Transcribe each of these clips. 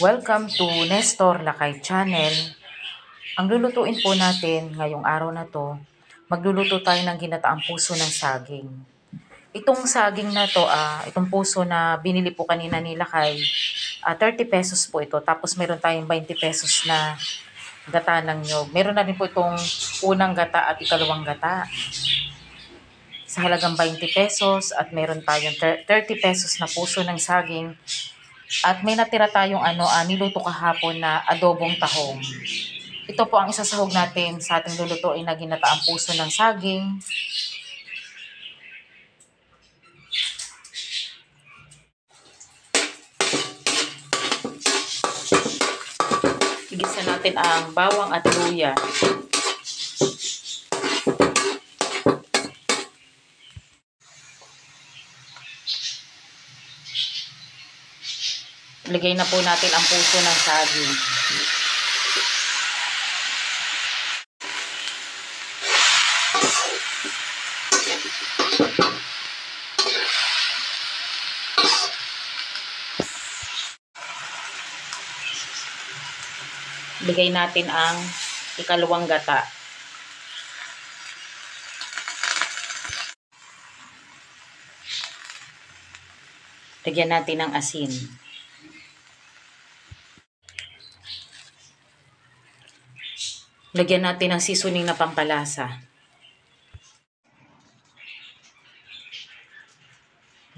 Welcome to Nestor Lakay Channel. Ang lulutuin po natin ngayong araw na to, magluluto tayo ng ginataang puso ng saging. Itong saging na to, itong puso na binili po kanina ni Lakay, 30 pesos po ito. Tapos meron tayong 20 pesos na gata ng nyog. Meron na rin po itong unang gata at ikalawang gata sa halagang 20 pesos at meron tayong 30 pesos na puso ng saging. At may natira tayong niluto kahapon na adobong tahong. Ito po ang isasahog natin sa ating lulutuin na ginataang puso ng saging. Igisa natin ang bawang at luya. Ilagay na po natin ang puso ng saging. Ilagay natin ang ikalawang gata. Lagyan natin ng asin. Lagyan natin ng seasoning na pampalasa.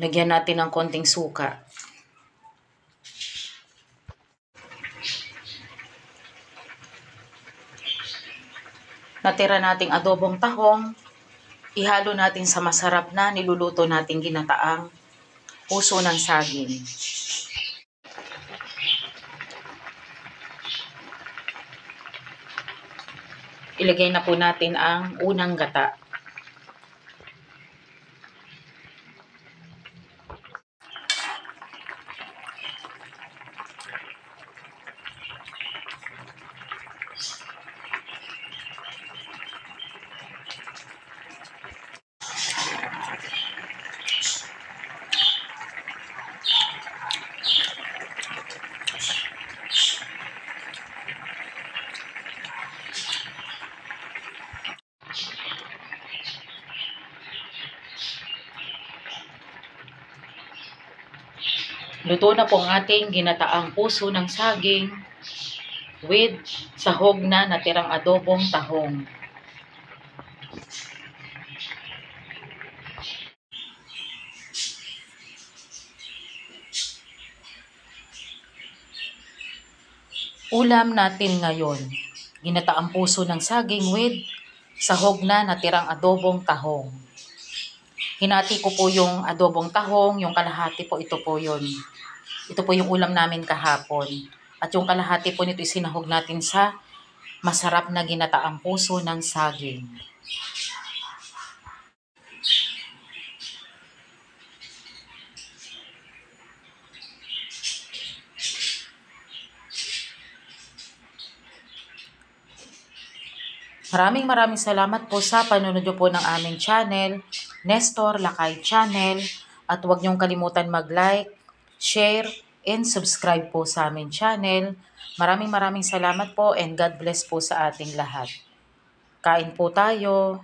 Lagyan natin ng konting suka. Natira nating adobong tahong, ihalo natin sa masarap na niluluto nating ginataang puso ng saging. Ilagay na po natin ang unang gata. Luto na po ang ating ginataang puso ng saging with sahog na natirang adobong tahong. Ulam natin ngayon, ginataang puso ng saging with sahog na natirang adobong tahong. Hinati ko po yung adobong tahong, yung kalahati po, ito po yun. Ito po yung ulam namin kahapon. At yung kalahati po nito isinahog natin sa masarap na ginataang puso ng saging. Maraming salamat po sa panonood po ng aming channel, Nestor Lakay Channel. At huwag niyong kalimutan mag-like, share, and subscribe po sa aming channel. Maraming salamat po and God bless po sa ating lahat. Kain po tayo.